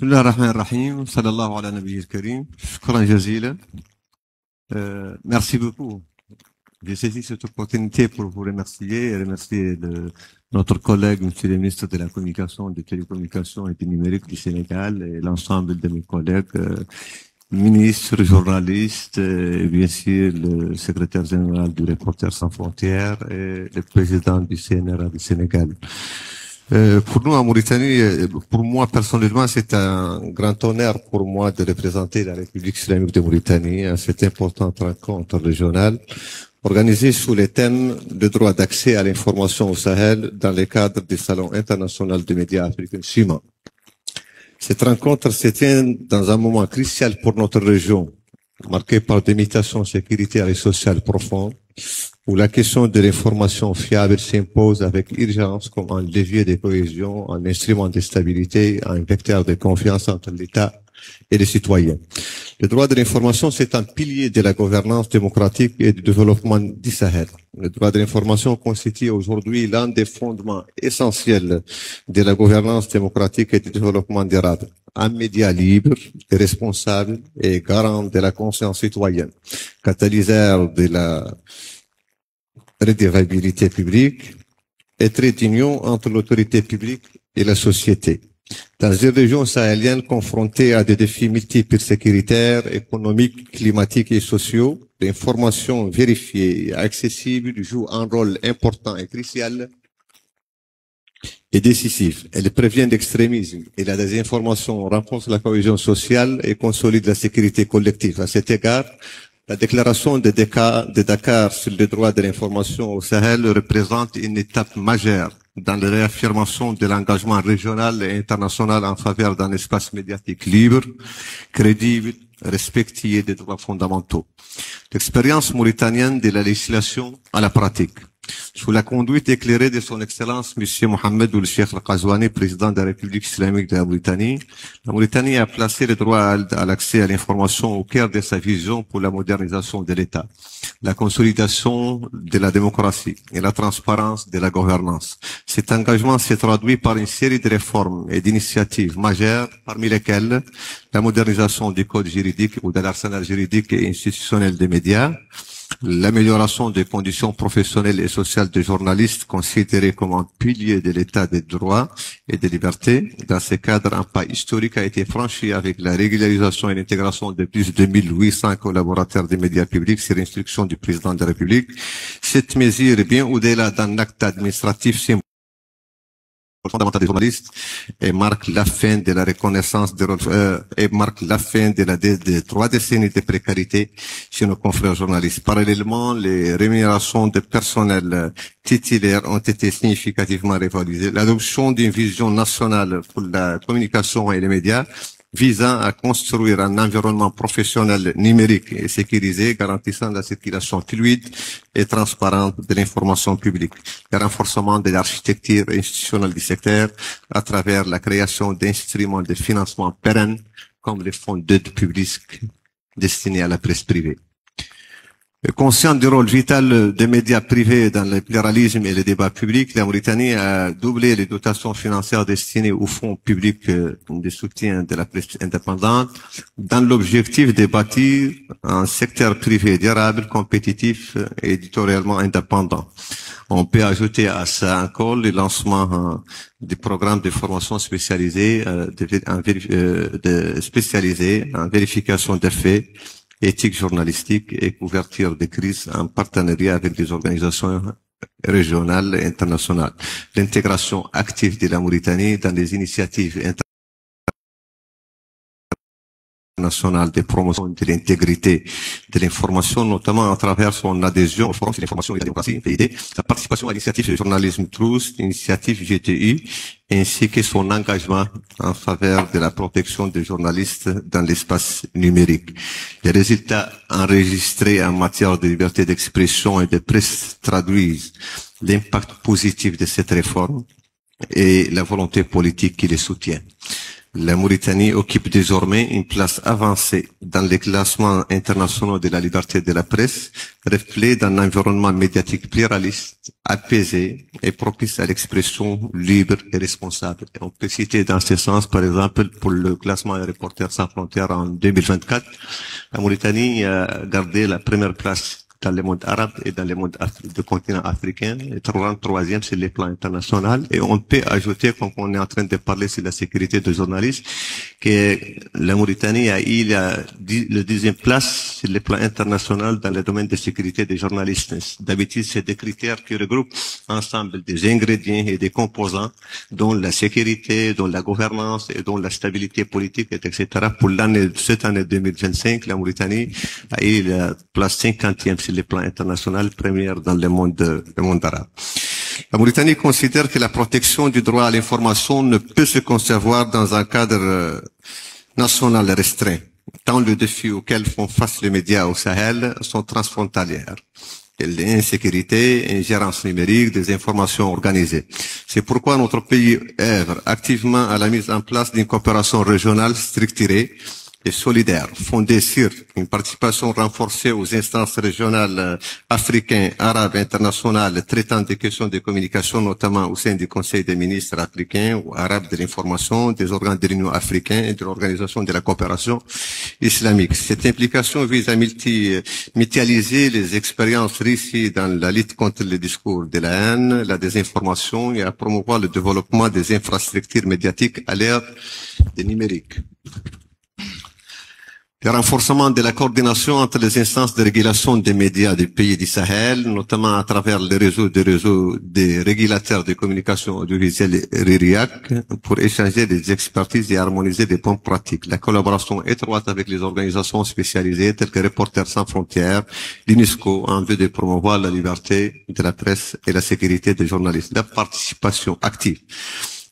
بسم الله الرحمن الرحيم صلى الله على نبيه الكريم شكرا جزيلا. Merci beaucoup. J'ai saisi cette opportunité pour vous remercier et remercier notre collègue, monsieur le ministre de la Communication, des Télécommunications et du Numérique du Sénégal et l'ensemble de mes collègues, ministres, journalistes, et bien sûr le secrétaire général du Reporters sans frontières et le président du CNRA du Sénégal. Pour nous en Mauritanie, pour moi personnellement, c'est un grand honneur pour moi de représenter la République islamique de Mauritanie à cette importante rencontre régionale organisée sous le thème de droit d'accès à l'information au Sahel dans le cadre du Salon international des médias africains SIMA. Cette rencontre se tient dans un moment crucial pour notre région, marqué par des mutations sécuritaires et sociales profondes, où la question de l'information fiable s'impose avec urgence comme un levier de cohésion, un instrument de stabilité, un vecteur de confiance entre l'État et les citoyens. Le droit de l'information, c'est un pilier de la gouvernance démocratique et du développement du Sahel. Le droit de l'information constitue aujourd'hui l'un des fondements essentiels de la gouvernance démocratique et du développement durable. Un média libre, responsable et garant de la conscience citoyenne, catalyseur de la redevabilité publique et trait d'union entre l'autorité publique et la société. Dans une région sahélienne confrontée à des défis multiples sécuritaires, économiques, climatiques et sociaux, l'information vérifiée et accessible joue un rôle important et crucial et décisif. Elle prévient l'extrémisme et la désinformation, renforce la cohésion sociale et consolide la sécurité collective. À cet égard, la déclaration de Dakar sur les droits de l'information au Sahel représente une étape majeure dans la réaffirmation de l'engagement régional et international en faveur d'un espace médiatique libre, crédible, respectueux des droits fondamentaux. L'expérience mauritanienne de la législation à la pratique. Sous la conduite éclairée de son Excellence M. Mohamed Ould Cheikh Al-Qazouani, président de la République islamique de la Mauritanie a placé le droit à l'accès à l'information au cœur de sa vision pour la modernisation de l'État, la consolidation de la démocratie et la transparence de la gouvernance. Cet engagement s'est traduit par une série de réformes et d'initiatives majeures, parmi lesquelles la modernisation du code juridique ou de l'arsenal juridique et institutionnel des médias, l'amélioration des conditions professionnelles et sociales des journalistes considérés comme un pilier de l'état des droits et des libertés. Dans ce cadre, un pas historique a été franchi avec la régularisation et l'intégration de plus de 1800 collaborateurs des médias publics sur instruction du président de la République. Cette mesure est bien au-delà d'un acte administratif fondamental des journalistes et marque la fin de la reconnaissance des rôles, et marque la fin de 3 décennies de précarité chez nos confrères journalistes. Parallèlement, les rémunérations de personnel titulaires ont été significativement révalorisées. L'adoption d'une vision nationale pour la communication et les médias visant à construire un environnement professionnel numérique et sécurisé, garantissant la circulation fluide et transparente de l'information publique, le renforcement de l'architecture institutionnelle du secteur à travers la création d'instruments de financement pérennes comme les fonds d'aide publique destinés à la presse privée. Conscient du rôle vital des médias privés dans le pluralisme et le débat public, la Mauritanie a doublé les dotations financières destinées aux fonds publics de soutien de la presse indépendante dans l'objectif de bâtir un secteur privé durable, compétitif et éditorialement indépendant. On peut ajouter à ça encore le lancement des programmes de formation spécialisés, spécialisés en vérification des faits, éthique journalistique et couverture des crises en partenariat avec des organisations régionales et internationales. L'intégration active de la Mauritanie dans les initiatives internationales de promotion de l'intégrité de l'information, notamment à travers son adhésion au Forum sur l'information et la démocratie, PID, sa participation à l'initiative de journalisme Truth, l'initiative GTI, ainsi que son engagement en faveur de la protection des journalistes dans l'espace numérique. Les résultats enregistrés en matière de liberté d'expression et de presse traduisent l'impact positif de cette réforme et la volonté politique qui les soutient. La Mauritanie occupe désormais une place avancée dans les classements internationaux de la liberté de la presse, reflet d'un environnement médiatique pluraliste, apaisé et propice à l'expression libre et responsable. Et on peut citer dans ce sens, par exemple, pour le classement des Reporters sans frontières en 2024, la Mauritanie a gardé la première place dans le monde arabe et dans le monde du continent africain, et 33e sur les plans internationaux. Et on peut ajouter, quand on est en train de parler sur la sécurité des journalistes, que la Mauritanie a eu le 10e place sur les plans internationaux dans le domaine de sécurité des journalistes. D'habitude, c'est des critères qui regroupent ensemble des ingrédients et des composants, dont la sécurité, dont la gouvernance et dont la stabilité politique, etc. Pour cette année 2025, la Mauritanie a eu la place 50e sur les plans internationaux, première dans le monde arabe. La Mauritanie considère que la protection du droit à l'information ne peut se concevoir dans un cadre national restreint, tant les défis auxquels font face les médias au Sahel sont transfrontaliers. L'insécurité, ingérence numérique, des informations organisées. C'est pourquoi notre pays œuvre activement à la mise en place d'une coopération régionale structurée et solidaire, fondée sur une participation renforcée aux instances régionales africaines, arabes, internationales, traitant des questions de communication, notamment au sein du Conseil des ministres africains ou arabes de l'information, des organes de l'Union africaine et de l'Organisation de la coopération islamique. Cette implication vise à mutualiser les expériences réussies dans la lutte contre le discours de la haine, la désinformation et à promouvoir le développement des infrastructures médiatiques à l'ère du numérique. Le renforcement de la coordination entre les instances de régulation des médias des pays du Sahel, notamment à travers le réseau des régulateurs de communication audiovisuelle RIRIAC, pour échanger des expertises et harmoniser des bonnes pratiques. La collaboration étroite avec les organisations spécialisées telles que Reporters sans frontières, l'UNESCO, en vue de promouvoir la liberté de la presse et la sécurité des journalistes. La participation active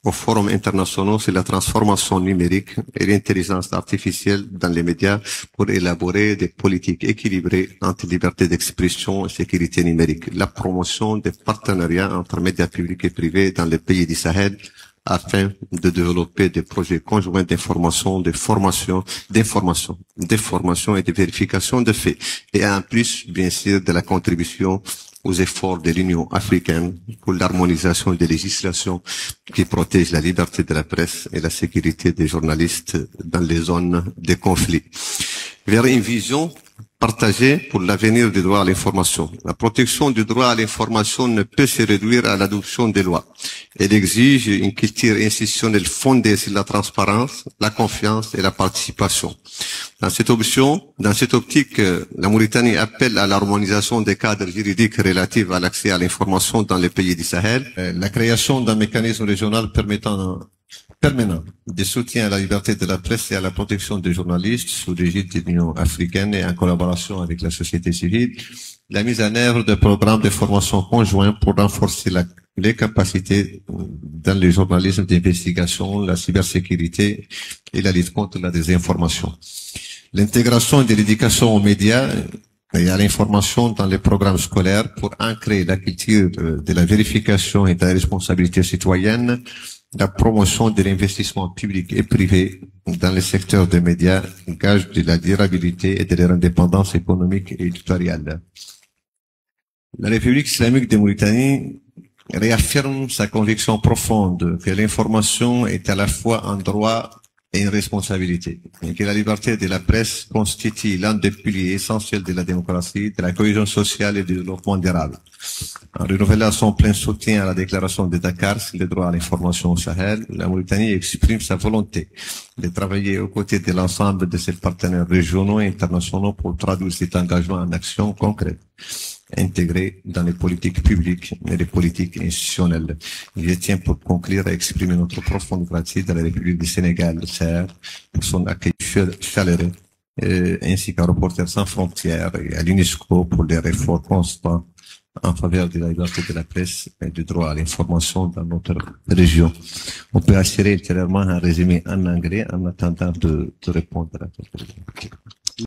aux forums internationaux sur la transformation numérique et l'intelligence artificielle dans les médias pour élaborer des politiques équilibrées entre liberté d'expression et sécurité numérique. La promotion des partenariats entre médias publics et privés dans les pays du Sahel afin de développer des projets conjoints d'information, de formation, d'information et de vérification de faits. Et en plus, bien sûr, de la contribution aux efforts de l'Union africaine pour l'harmonisation des législations qui protègent la liberté de la presse et la sécurité des journalistes dans les zones de conflit. Vers une vision partagée pour l'avenir du droit à l'information. La protection du droit à l'information ne peut se réduire à l'adoption des lois. Elle exige une culture institutionnelle fondée sur la transparence, la confiance et la participation. Dans cette optique, la Mauritanie appelle à l'harmonisation des cadres juridiques relatifs à l'accès à l'information dans les pays du Sahel, la création d'un mécanisme régional permanent de soutien à la liberté de la presse et à la protection des journalistes sous l'égide de l'Union africaine et en collaboration avec la société civile, la mise en œuvre de programmes de formation conjoints pour renforcer les capacités dans le journalisme d'investigation, la cybersécurité et la lutte contre la désinformation. L'intégration de l'éducation aux médias et à l'information dans les programmes scolaires pour ancrer la culture de la vérification et de la responsabilité citoyenne, la promotion de l'investissement public et privé dans le secteur des médias, gage de la durabilité et de leur indépendance économique et éditoriale. La République islamique de Mauritanie réaffirme sa conviction profonde que l'information est à la fois un droit et une responsabilité, et que la liberté de la presse constitue l'un des piliers essentiels de la démocratie, de la cohésion sociale et du développement durable. En renouvelant son plein soutien à la déclaration de Dakar sur les droits à l'information au Sahel, la Mauritanie exprime sa volonté de travailler aux côtés de l'ensemble de ses partenaires régionaux et internationaux pour traduire cet engagement en actions concrètes, intégrées dans les politiques publiques et les politiques institutionnelles. Je tiens pour conclure à exprimer notre profonde gratitude à la République du Sénégal, pour son accueil chaleureux, ainsi qu'à Reporters sans frontières et à l'UNESCO pour les efforts constants en faveur de la liberté de la presse et du droit à l'information dans notre région. On peut assurer ultérieurement un résumé en anglais en attendant de répondre à votre question.